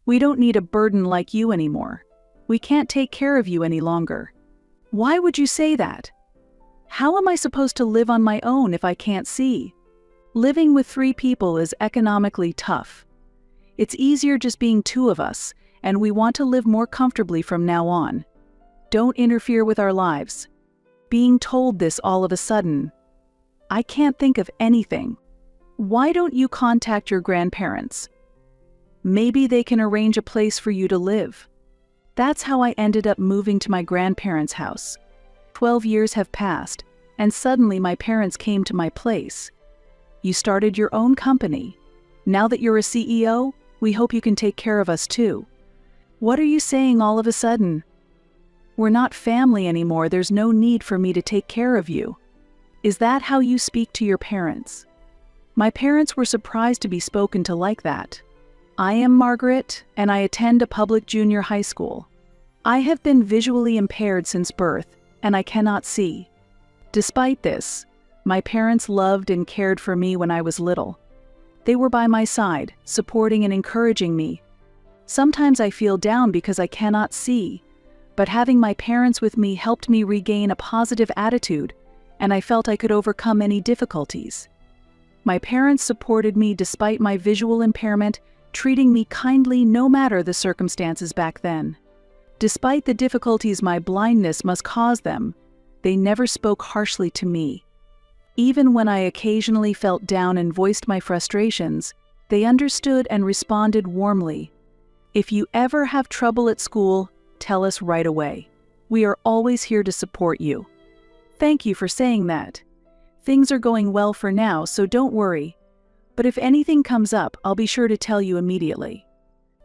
We don't need a burden like you anymore. We can't take care of you any longer." Why would you say that? How am I supposed to live on my own if I can't see? Living with 3 people is economically tough. It's easier just being 2 of us, and we want to live more comfortably from now on. Don't interfere with our lives. Being told this all of a sudden, I can't think of anything. Why don't you contact your grandparents? Maybe they can arrange a place for you to live. That's how I ended up moving to my grandparents' house. 12 years have passed, and suddenly my parents came to my place. You started your own company. Now that you're a CEO, we hope you can take care of us too. What are you saying all of a sudden? We're not family anymore. There's no need for me to take care of you. Is that how you speak to your parents? My parents were surprised to be spoken to like that. I am Margaret, and I attend a public junior high school. I have been visually impaired since birth, and I cannot see. Despite this, my parents loved and cared for me when I was little. They were by my side, supporting and encouraging me. Sometimes I feel down because I cannot see, but having my parents with me helped me regain a positive attitude, and I felt I could overcome any difficulties. My parents supported me despite my visual impairment, treating me kindly no matter the circumstances back then. Despite the difficulties my blindness must cause them, they never spoke harshly to me. Even when I occasionally felt down and voiced my frustrations, they understood and responded warmly. If you ever have trouble at school, tell us right away. We are always here to support you. Thank you for saying that. Things are going well for now, so don't worry. But if anything comes up, I'll be sure to tell you immediately.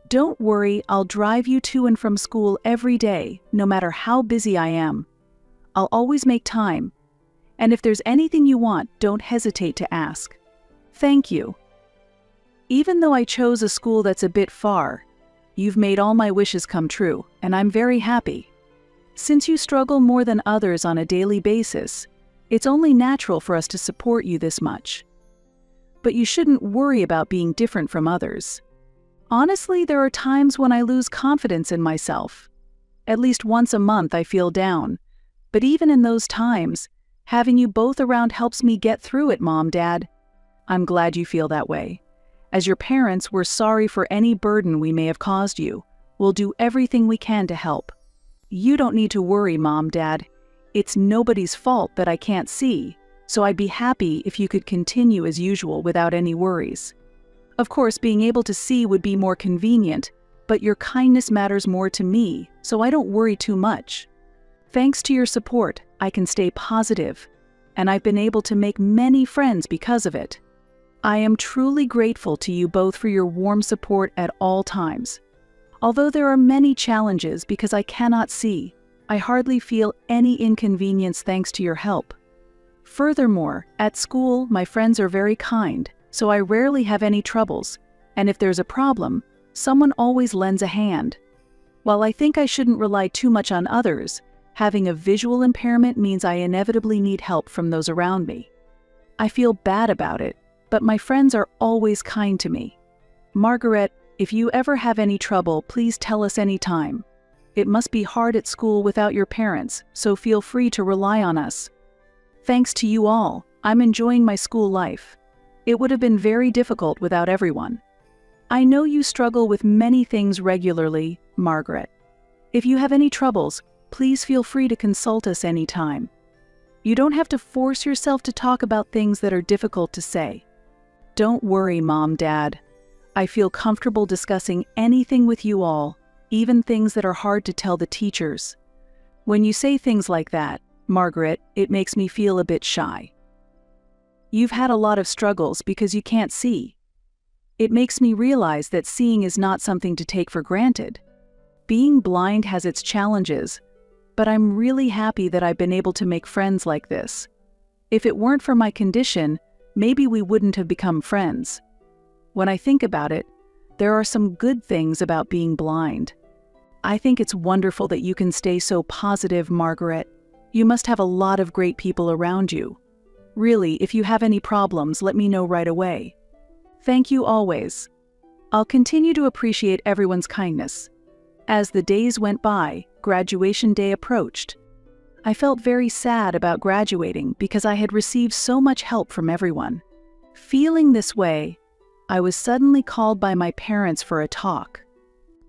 Don't worry, I'll drive you to and from school every day, no matter how busy I am. I'll always make time. And if there's anything you want, don't hesitate to ask. Thank you. Even though I chose a school that's a bit far, you've made all my wishes come true, and I'm very happy. Since you struggle more than others on a daily basis, it's only natural for us to support you this much. But you shouldn't worry about being different from others. Honestly, there are times when I lose confidence in myself. At least once a month I feel down, but even in those times, having you both around helps me get through it, Mom, Dad. I'm glad you feel that way. As your parents, we're sorry for any burden we may have caused you. We'll do everything we can to help. You don't need to worry, Mom, Dad. It's nobody's fault that I can't see, so I'd be happy if you could continue as usual without any worries. Of course, being able to see would be more convenient, but your kindness matters more to me, so I don't worry too much. Thanks to your support, I can stay positive, and I've been able to make many friends because of it. I am truly grateful to you both for your warm support at all times. Although there are many challenges because I cannot see, I hardly feel any inconvenience thanks to your help. Furthermore, at school, my friends are very kind, so I rarely have any troubles, and if there's a problem, someone always lends a hand. While I think I shouldn't rely too much on others, having a visual impairment means I inevitably need help from those around me. I feel bad about it, but my friends are always kind to me. Margaret, if you ever have any trouble, please tell us anytime. It must be hard at school without your parents, so feel free to rely on us. Thanks to you all, I'm enjoying my school life. It would have been very difficult without everyone. I know you struggle with many things regularly, Margaret. If you have any troubles, please feel free to consult us anytime. You don't have to force yourself to talk about things that are difficult to say. Don't worry, Mom, Dad. I feel comfortable discussing anything with you all, even things that are hard to tell the teachers. When you say things like that, Margaret, it makes me feel a bit shy. You've had a lot of struggles because you can't see. It makes me realize that seeing is not something to take for granted. Being blind has its challenges, but I'm really happy that I've been able to make friends like this. If it weren't for my condition, maybe we wouldn't have become friends. When I think about it, there are some good things about being blind. I think it's wonderful that you can stay so positive, Margaret. You must have a lot of great people around you. Really, if you have any problems, let me know right away. Thank you always. I'll continue to appreciate everyone's kindness. As the days went by, graduation day approached. I felt very sad about graduating because I had received so much help from everyone. Feeling this way, I was suddenly called by my parents for a talk.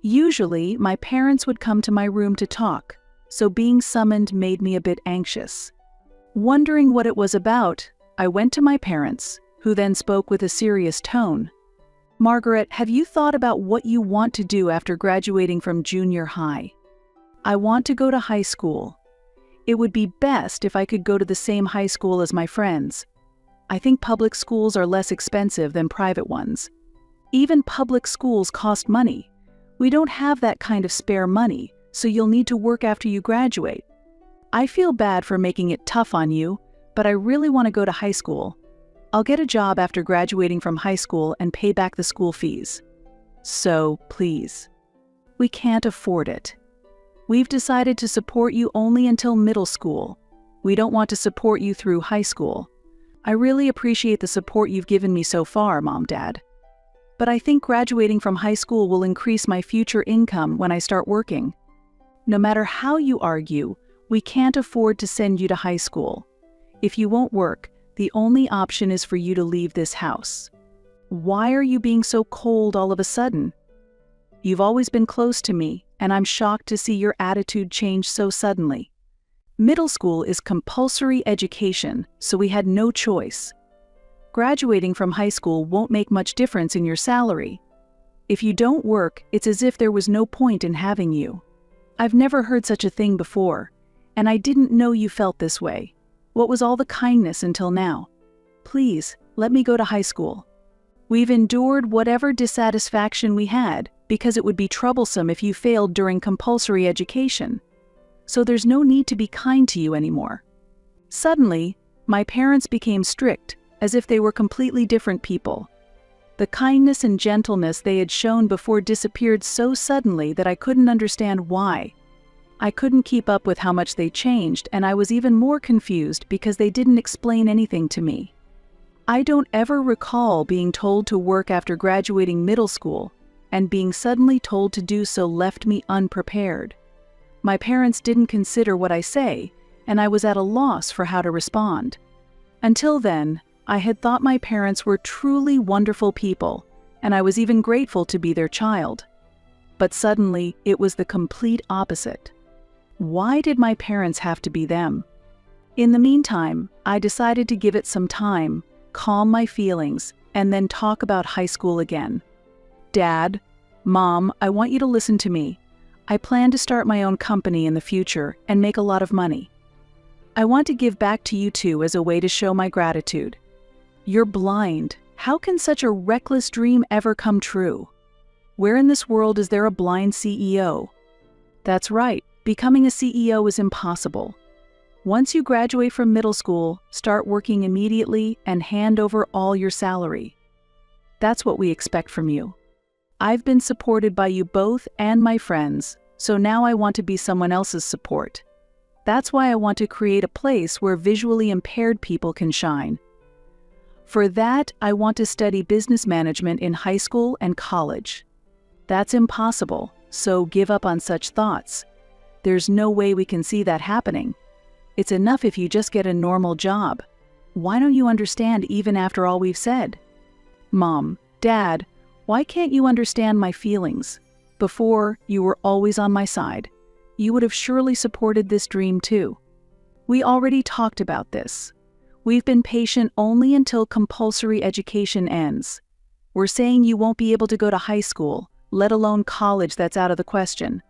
Usually, my parents would come to my room to talk, so being summoned made me a bit anxious. Wondering what it was about, I went to my parents, who then spoke with a serious tone. "Margaret, have you thought about what you want to do after graduating from junior high?" "I want to go to high school. It would be best if I could go to the same high school as my friends. I think public schools are less expensive than private ones. Even public schools cost money. We don't have that kind of spare money, so you'll need to work after you graduate. I feel bad for making it tough on you, but I really want to go to high school. I'll get a job after graduating from high school and pay back the school fees. So, please. We can't afford it. We've decided to support you only until middle school. We don't want to support you through high school. I really appreciate the support you've given me so far, Mom, Dad. But I think graduating from high school will increase my future income when I start working. No matter how you argue, we can't afford to send you to high school. If you won't work, the only option is for you to leave this house. Why are you being so cold all of a sudden? You've always been close to me, and I'm shocked to see your attitude change so suddenly. Middle school is compulsory education, so we had no choice. Graduating from high school won't make much difference in your salary. If you don't work, it's as if there was no point in having you. I've never heard such a thing before, and I didn't know you felt this way. What was all the kindness until now? Please, let me go to high school. We've endured whatever dissatisfaction we had because it would be troublesome if you failed during compulsory education. So there's no need to be kind to you anymore." Suddenly, my parents became strict, as if they were completely different people. The kindness and gentleness they had shown before disappeared so suddenly that I couldn't understand why. I couldn't keep up with how much they changed, and I was even more confused because they didn't explain anything to me. I don't ever recall being told to work after graduating middle school, and being suddenly told to do so left me unprepared. My parents didn't consider what I say, and I was at a loss for how to respond. Until then, I had thought my parents were truly wonderful people, and I was even grateful to be their child. But suddenly, it was the complete opposite. Why did my parents have to be them? In the meantime, I decided to give it some time, calm my feelings, and then talk about high school again. "Dad, Mom, I want you to listen to me. I plan to start my own company in the future and make a lot of money. I want to give back to you two as a way to show my gratitude. You're blind. How can such a reckless dream ever come true? Where in this world is there a blind CEO? That's right, becoming a CEO is impossible. Once you graduate from middle school, start working immediately and hand over all your salary. That's what we expect from you. I've been supported by you both and my friends, so now I want to be someone else's support. That's why I want to create a place where visually impaired people can shine. For that, I want to study business management in high school and college. That's impossible, so give up on such thoughts. There's no way we can see that happening. It's enough if you just get a normal job. Why don't you understand even after all we've said? Mom, Dad, why can't you understand my feelings? Before, you were always on my side. You would have surely supported this dream too. We already talked about this. We've been patient only until compulsory education ends. We're saying you won't be able to go to high school, let alone college. That's out of the question.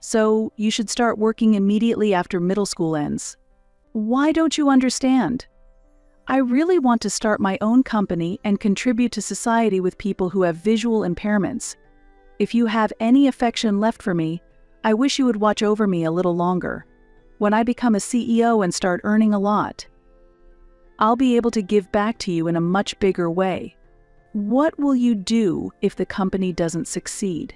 So you should start working immediately after middle school ends. Why don't you understand? I really want to start my own company and contribute to society with people who have visual impairments. If you have any affection left for me, I wish you would watch over me a little longer. When I become a CEO and start earning a lot, I'll be able to give back to you in a much bigger way. What will you do if the company doesn't succeed?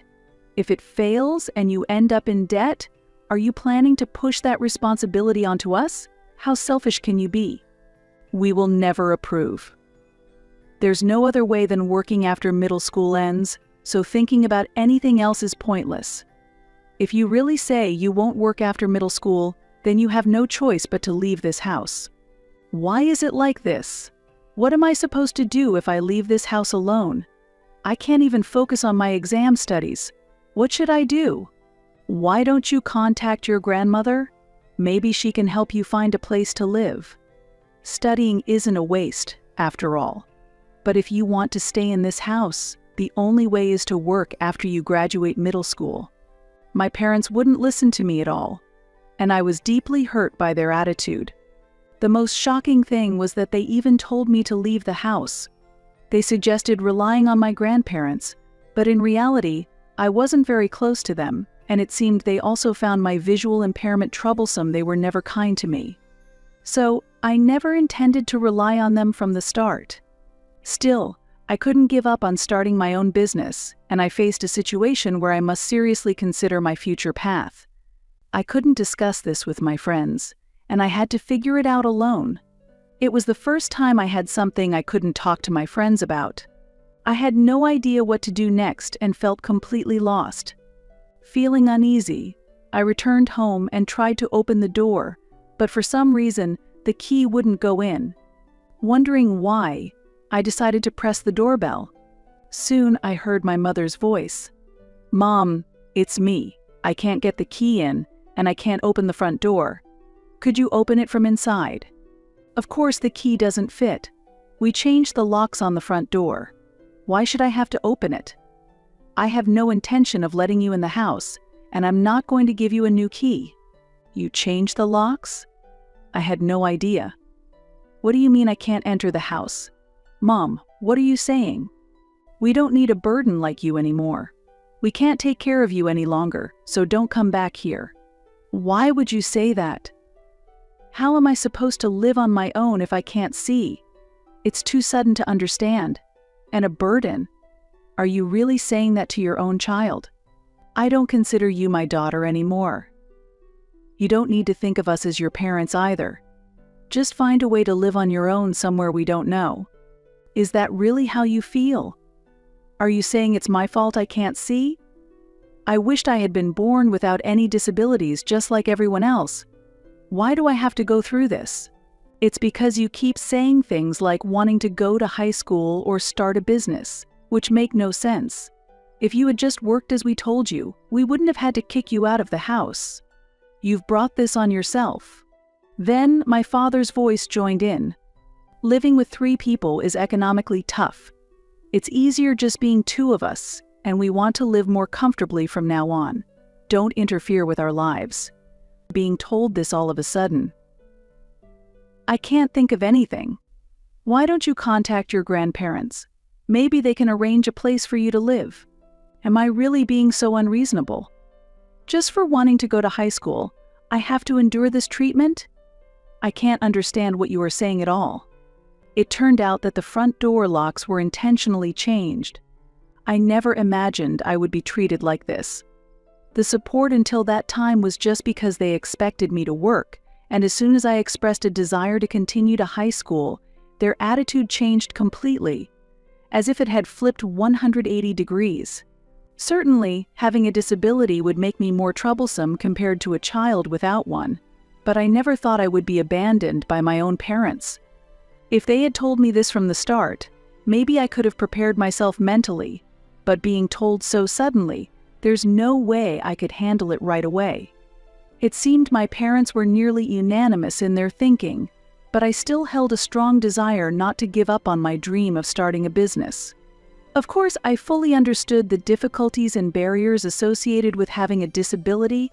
If it fails and you end up in debt, are you planning to push that responsibility onto us? How selfish can you be? We will never approve. There's no other way than working after middle school ends. so thinking about anything else is pointless. If you really say you won't work after middle school, then you have no choice but to leave this house. Why is it like this? What am I supposed to do if I leave this house alone? I can't even focus on my exam studies. What should I do? Why don't you contact your grandmother? Maybe she can help you find a place to live. Studying isn't a waste, after all. But if you want to stay in this house, the only way is to work after you graduate middle school. My parents wouldn't listen to me at all, and I was deeply hurt by their attitude. The most shocking thing was that they even told me to leave the house. They suggested relying on my grandparents, but in reality, I wasn't very close to them, and it seemed they also found my visual impairment troublesome. They were never kind to me. So, I never intended to rely on them from the start. Still, I couldn't give up on starting my own business, and I faced a situation where I must seriously consider my future path. I couldn't discuss this with my friends, and I had to figure it out alone. It was the first time I had something I couldn't talk to my friends about. I had no idea what to do next and felt completely lost. Feeling uneasy, I returned home and tried to open the door, but for some reason, the key wouldn't go in. Wondering why, I decided to press the doorbell. Soon I heard my mother's voice. "Mom, it's me. I can't get the key in, and I can't open the front door. Could you open it from inside?" Of course the key doesn't fit. We changed the locks on the front door. Why should I have to open it? I have no intention of letting you in the house, and I'm not going to give you a new key. You changed the locks? I had no idea. What do you mean I can't enter the house? Mom, what are you saying? We don't need a burden like you anymore. We can't take care of you any longer, so don't come back here. Why would you say that? How am I supposed to live on my own if I can't see? It's too sudden to understand. And a burden? Are you really saying that to your own child? I don't consider you my daughter anymore. You don't need to think of us as your parents either. Just find a way to live on your own somewhere we don't know. Is that really how you feel? Are you saying it's my fault I can't see? I wished I had been born without any disabilities just like everyone else. Why do I have to go through this? It's because you keep saying things like wanting to go to high school or start a business, which make no sense. If you had just worked as we told you, we wouldn't have had to kick you out of the house. You've brought this on yourself. Then my father's voice joined in. Living with 3 people is economically tough. It's easier just being 2 of us, and we want to live more comfortably from now on. Don't interfere with our lives. Being told this all of a sudden. I can't think of anything. Why don't you contact your grandparents? Maybe they can arrange a place for you to live. Am I really being so unreasonable? Just for wanting to go to high school, I have to endure this treatment? I can't understand what you are saying at all. It turned out that the front door locks were intentionally changed. I never imagined I would be treated like this. The support until that time was just because they expected me to work, and as soon as I expressed a desire to continue to high school, their attitude changed completely, as if it had flipped 180 degrees. Certainly, having a disability would make me more troublesome compared to a child without one, but I never thought I would be abandoned by my own parents. If they had told me this from the start, maybe I could have prepared myself mentally, but being told so suddenly, there's no way I could handle it right away. It seemed my parents were nearly unanimous in their thinking, but I still held a strong desire not to give up on my dream of starting a business. Of course, I fully understood the difficulties and barriers associated with having a disability,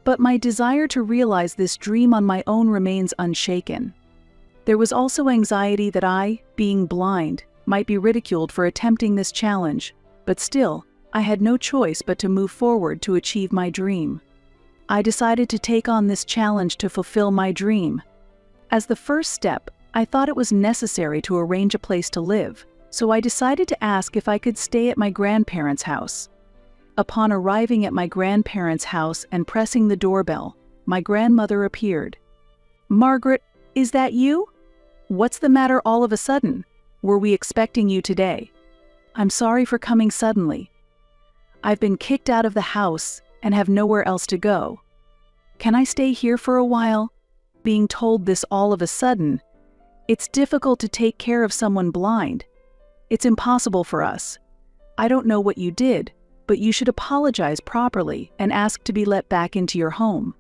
but my desire to realize this dream on my own remains unshaken. There was also anxiety that I, being blind, might be ridiculed for attempting this challenge, but still, I had no choice but to move forward to achieve my dream. I decided to take on this challenge to fulfill my dream. As the first step, I thought it was necessary to arrange a place to live, so I decided to ask if I could stay at my grandparents' house. Upon arriving at my grandparents' house and pressing the doorbell, my grandmother appeared. "Margaret, is that you? What's the matter all of a sudden? Were we expecting you today? I'm sorry for coming suddenly. I've been kicked out of the house and have nowhere else to go. Can I stay here for a while? Being told this all of a sudden, it's difficult to take care of someone blind. It's impossible for us. I don't know what you did, but you should apologize properly and ask to be let back into your home.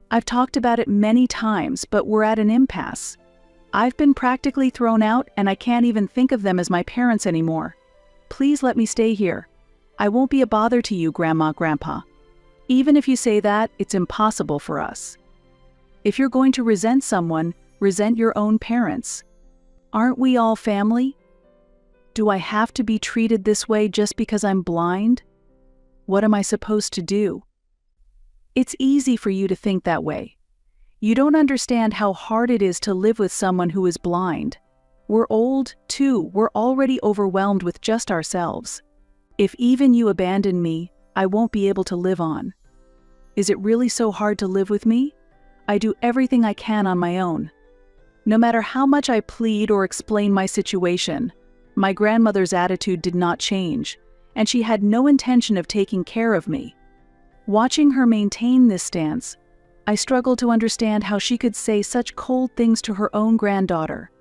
I've talked about it many times, but we're at an impasse. I've been practically thrown out and I can't even think of them as my parents anymore. Please let me stay here. I won't be a bother to you, Grandma, Grandpa. Even if you say that, it's impossible for us. If you're going to resent someone, resent your own parents. Aren't we all family? Do I have to be treated this way just because I'm blind? What am I supposed to do? It's easy for you to think that way. You don't understand how hard it is to live with someone who is blind. We're old, too. We're already overwhelmed with just ourselves. If even you abandon me, I won't be able to live on. Is it really so hard to live with me? I do everything I can on my own. No matter how much I plead or explain my situation, my grandmother's attitude did not change, and she had no intention of taking care of me. Watching her maintain this stance, I struggled to understand how she could say such cold things to her own granddaughter.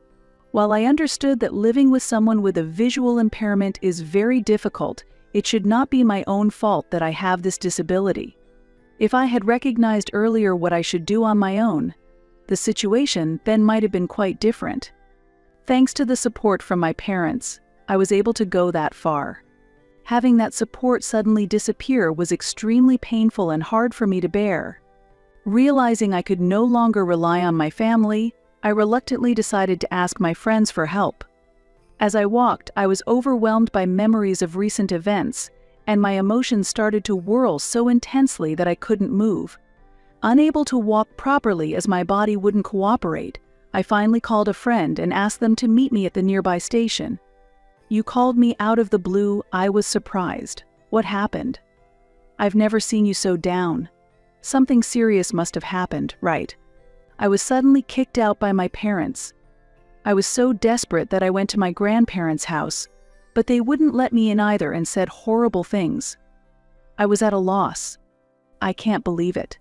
While I understood that living with someone with a visual impairment is very difficult, it should not be my own fault that I have this disability. If I had recognized earlier what I should do on my own, the situation then might have been quite different. Thanks to the support from my parents, I was able to go that far. Having that support suddenly disappear was extremely painful and hard for me to bear. Realizing I could no longer rely on my family, I reluctantly decided to ask my friends for help. As I walked, I was overwhelmed by memories of recent events, and my emotions started to whirl so intensely that I couldn't move. Unable to walk properly as my body wouldn't cooperate, I finally called a friend and asked them to meet me at the nearby station. You called me out of the blue. I was surprised. What happened? I've never seen you so down. Something serious must have happened, right? I was suddenly kicked out by my parents. I was so desperate that I went to my grandparents' house, but they wouldn't let me in either and said horrible things. I was at a loss. I can't believe it.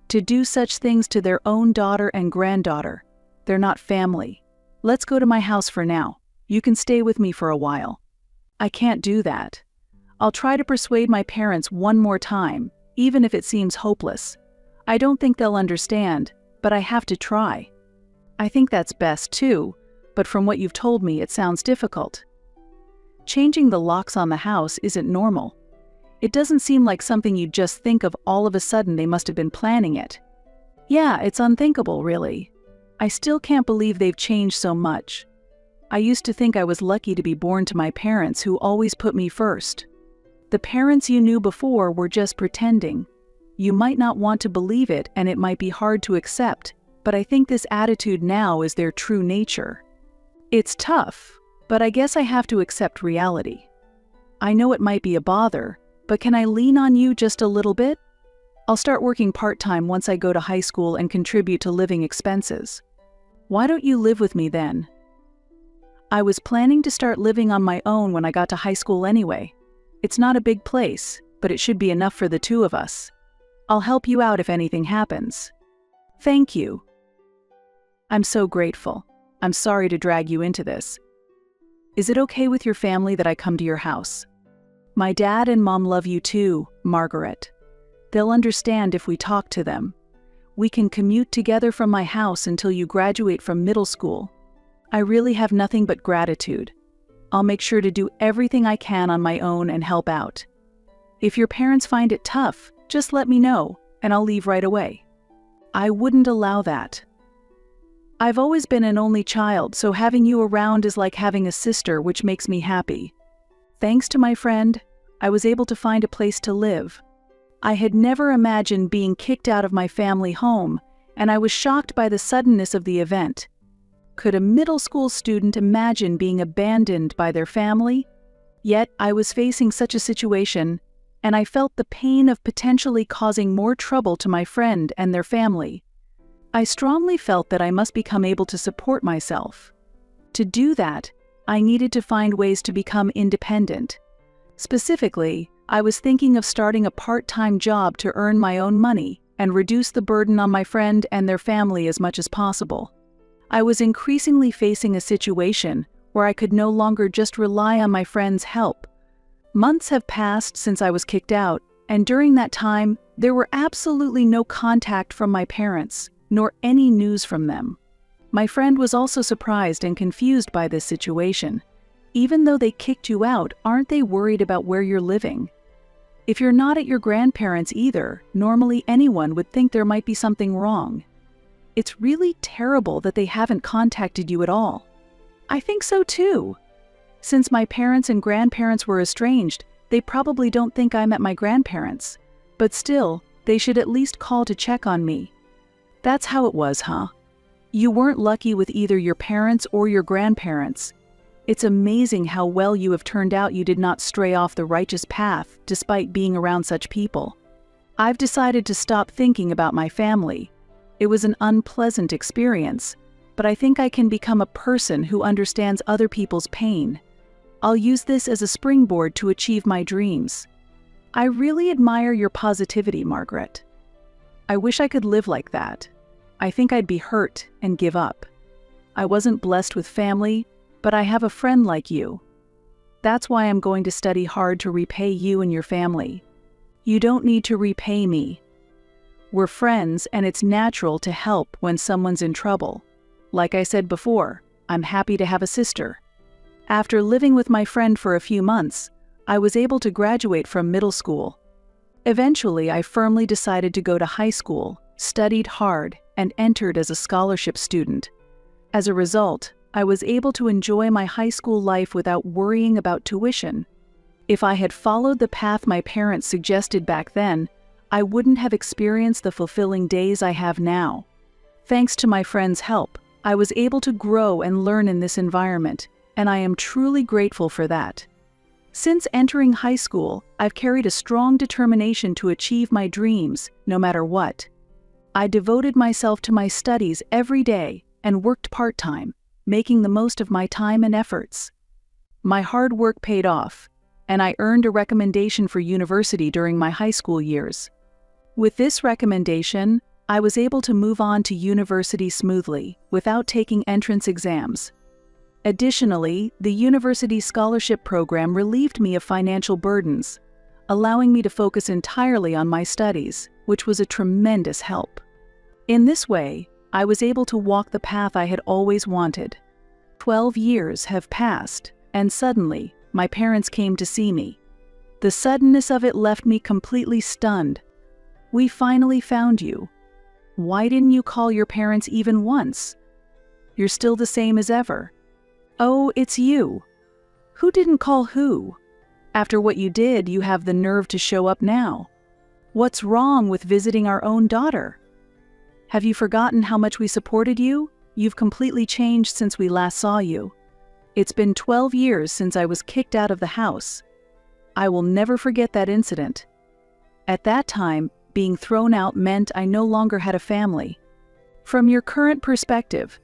To do such things to their own daughter and granddaughter. They're not family. Let's go to my house for now. You can stay with me for a while. I can't do that. I'll try to persuade my parents one more time, even if it seems hopeless. I don't think they'll understand, but I have to try. I think that's best too, but from what you've told me, it sounds difficult. Changing the locks on the house isn't normal. It doesn't seem like something you'd just think of all of a sudden. They must have been planning it. Yeah, it's unthinkable, really. I still can't believe they've changed so much. I used to think I was lucky to be born to my parents who always put me first. The parents you knew before were just pretending. You might not want to believe it and it might be hard to accept, but I think this attitude now is their true nature. It's tough, but I guess I have to accept reality. I know it might be a bother, but can I lean on you just a little bit? I'll start working part-time once I go to high school and contribute to living expenses. Why don't you live with me then? I was planning to start living on my own when I got to high school anyway. It's not a big place, but it should be enough for the two of us. I'll help you out if anything happens. Thank you. I'm so grateful. I'm sorry to drag you into this. Is it okay with your family that I come to your house? My dad and mom love you too, Margaret. They'll understand if we talk to them. We can commute together from my house until you graduate from middle school. I really have nothing but gratitude. I'll make sure to do everything I can on my own and help out. If your parents find it tough, just let me know, and I'll leave right away. I wouldn't allow that. I've always been an only child, so having you around is like having a sister, which makes me happy. Thanks to my friend, I was able to find a place to live. I had never imagined being kicked out of my family home, and I was shocked by the suddenness of the event. Could a middle school student imagine being abandoned by their family? Yet I was facing such a situation, and I felt the pain of potentially causing more trouble to my friend and their family. I strongly felt that I must become able to support myself. To do that, I needed to find ways to become independent. Specifically, I was thinking of starting a part-time job to earn my own money and reduce the burden on my friend and their family as much as possible. I was increasingly facing a situation where I could no longer just rely on my friends' help. Months have passed since I was kicked out, and during that time, there were absolutely no contact from my parents, nor any news from them. My friend was also surprised and confused by this situation. Even though they kicked you out, aren't they worried about where you're living? If you're not at your grandparents' either, normally anyone would think there might be something wrong. It's really terrible that they haven't contacted you at all. I think so too. Since my parents and grandparents were estranged, they probably don't think I'm at my grandparents'. But still, they should at least call to check on me. That's how it was, huh? You weren't lucky with either your parents or your grandparents. It's amazing how well you have turned out. You did not stray off the righteous path despite being around such people. I've decided to stop thinking about my family. It was an unpleasant experience, but I think I can become a person who understands other people's pain. I'll use this as a springboard to achieve my dreams. I really admire your positivity, Margaret. I wish I could live like that. I think I'd be hurt and give up. I wasn't blessed with family, but I have a friend like you. That's why I'm going to study hard to repay you and your family. You don't need to repay me. We're friends, and it's natural to help when someone's in trouble. Like I said before, I'm happy to have a sister. After living with my friend for a few months, I was able to graduate from middle school. Eventually, I firmly decided to go to high school, studied hard, and entered as a scholarship student. As a result, I was able to enjoy my high school life without worrying about tuition. If I had followed the path my parents suggested back then, I wouldn't have experienced the fulfilling days I have now. Thanks to my friends' help, I was able to grow and learn in this environment, and I am truly grateful for that. Since entering high school, I've carried a strong determination to achieve my dreams, no matter what. I devoted myself to my studies every day and worked part-time, making the most of my time and efforts. My hard work paid off, and I earned a recommendation for university during my high school years. With this recommendation, I was able to move on to university smoothly, without taking entrance exams. Additionally, the university scholarship program relieved me of financial burdens, allowing me to focus entirely on my studies, which was a tremendous help. In this way, I was able to walk the path I had always wanted. 12 years have passed, and suddenly, my parents came to see me. The suddenness of it left me completely stunned. "We finally found you. Why didn't you call your parents even once? You're still the same as ever." "Oh, it's you. Who didn't call who? After what you did, you have the nerve to show up now. What's wrong with visiting our own daughter? Have you forgotten how much we supported you? You've completely changed since we last saw you. It's been 12 years since I was kicked out of the house. I will never forget that incident. At that time, being thrown out meant I no longer had a family. From your current perspective,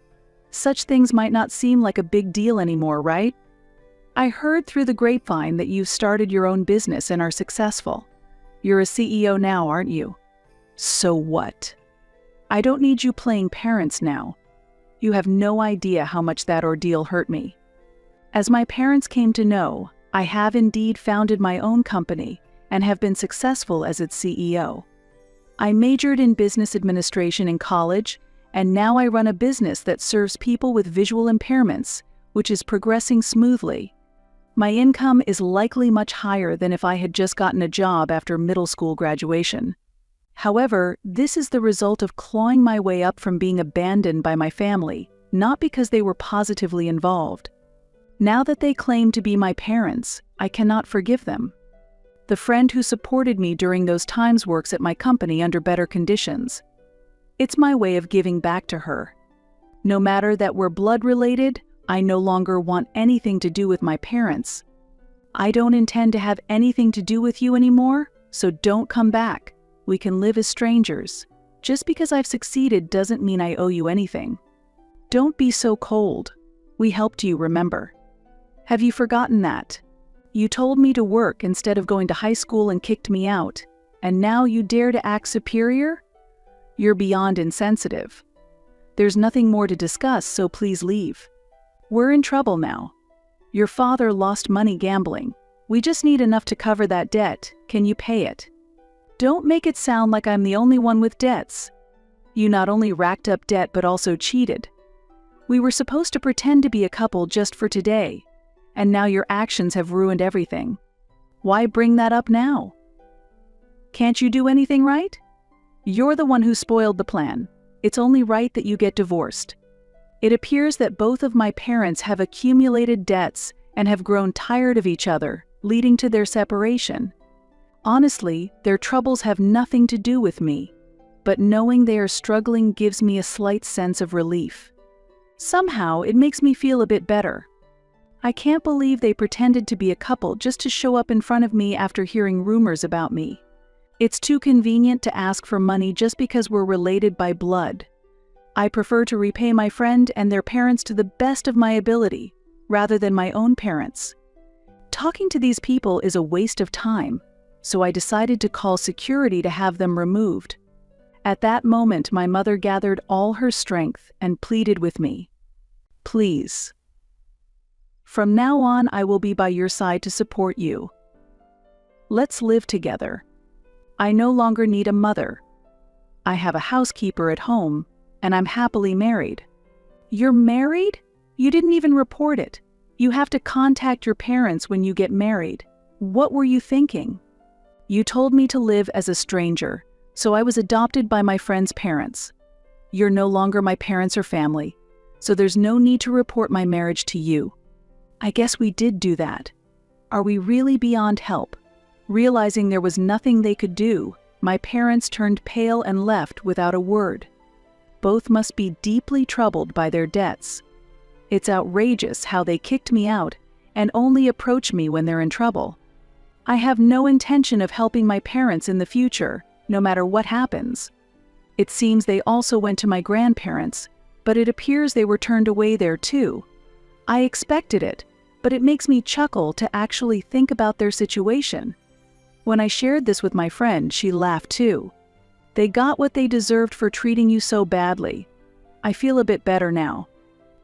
such things might not seem like a big deal anymore, right? I heard through the grapevine that you've started your own business and are successful. You're a CEO now, aren't you? So what? I don't need you playing parents now. You have no idea how much that ordeal hurt me. As my parents came to know, I have indeed founded my own company and have been successful as its CEO. I majored in business administration in college, and now I run a business that serves people with visual impairments, which is progressing smoothly. My income is likely much higher than if I had just gotten a job after middle school graduation. However, this is the result of clawing my way up from being abandoned by my family, not because they were positively involved. Now that they claim to be my parents, I cannot forgive them. The friend who supported me during those times works at my company under better conditions. It's my way of giving back to her. No matter that we're blood-related, I no longer want anything to do with my parents. I don't intend to have anything to do with you anymore, so don't come back. We can live as strangers. Just because I've succeeded doesn't mean I owe you anything. Don't be so cold. We helped you, remember. Have you forgotten that? You told me to work instead of going to high school and kicked me out, and now you dare to act superior? You're beyond insensitive. There's nothing more to discuss, so please leave. We're in trouble now. Your father lost money gambling. We just need enough to cover that debt. Can you pay it? Don't make it sound like I'm the only one with debts. You not only racked up debt but also cheated. We were supposed to pretend to be a couple just for today, and now your actions have ruined everything. Why bring that up now? Can't you do anything right? You're the one who spoiled the plan. It's only right that you get divorced. It appears that both of my parents have accumulated debts and have grown tired of each other, leading to their separation. Honestly, their troubles have nothing to do with me, but knowing they are struggling gives me a slight sense of relief. Somehow, it makes me feel a bit better. I can't believe they pretended to be a couple just to show up in front of me after hearing rumors about me. It's too convenient to ask for money just because we're related by blood. I prefer to repay my friend and their parents to the best of my ability, rather than my own parents. Talking to these people is a waste of time, so I decided to call security to have them removed. At that moment, my mother gathered all her strength and pleaded with me. Please. From now on, I will be by your side to support you. Let's live together. I no longer need a mother. I have a housekeeper at home, and I'm happily married. You're married? You didn't even report it. You have to contact your parents when you get married. What were you thinking? You told me to live as a stranger, so I was adopted by my friend's parents. You're no longer my parents or family, so there's no need to report my marriage to you. I guess we did do that. Are we really beyond help? Realizing there was nothing they could do, my parents turned pale and left without a word. Both must be deeply troubled by their debts. It's outrageous how they kicked me out and only approach me when they're in trouble. I have no intention of helping my parents in the future, no matter what happens. It seems they also went to my grandparents, but it appears they were turned away there too. I expected it, but it makes me chuckle to actually think about their situation. When I shared this with my friend, she laughed too. They got what they deserved for treating you so badly. I feel a bit better now.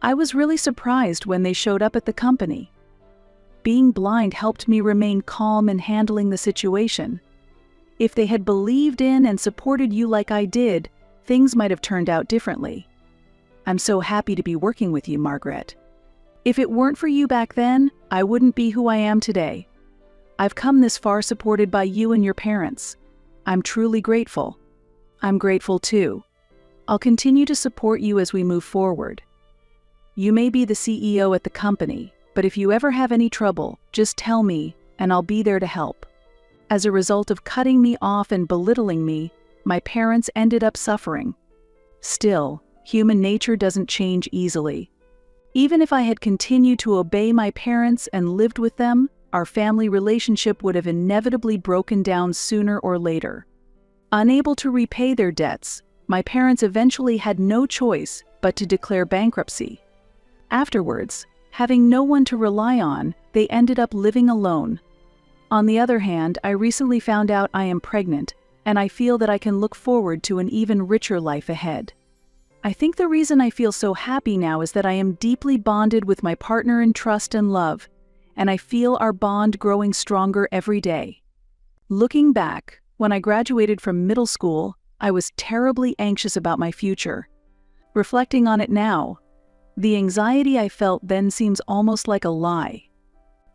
I was really surprised when they showed up at the company. Being blind helped me remain calm in handling the situation. If they had believed in and supported you like I did, things might have turned out differently. I'm so happy to be working with you, Margaret. If it weren't for you back then, I wouldn't be who I am today. I've come this far supported by you and your parents. I'm truly grateful. I'm grateful too. I'll continue to support you as we move forward. You may be the CEO at the company, but if you ever have any trouble, just tell me, and I'll be there to help. As a result of cutting me off and belittling me, my parents ended up suffering. Still, human nature doesn't change easily. Even if I had continued to obey my parents and lived with them, our family relationship would have inevitably broken down sooner or later. Unable to repay their debts, my parents eventually had no choice but to declare bankruptcy. Afterwards, having no one to rely on, they ended up living alone. On the other hand, I recently found out I am pregnant, and I feel that I can look forward to an even richer life ahead. I think the reason I feel so happy now is that I am deeply bonded with my partner in trust and love, and I feel our bond growing stronger every day. Looking back, when I graduated from middle school, I was terribly anxious about my future. Reflecting on it now, the anxiety I felt then seems almost like a lie.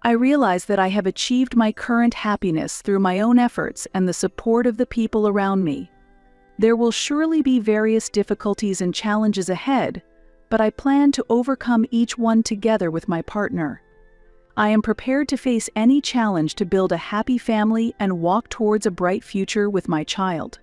I realize that I have achieved my current happiness through my own efforts and the support of the people around me. There will surely be various difficulties and challenges ahead, but I plan to overcome each one together with my partner. I am prepared to face any challenge to build a happy family and walk towards a bright future with my child.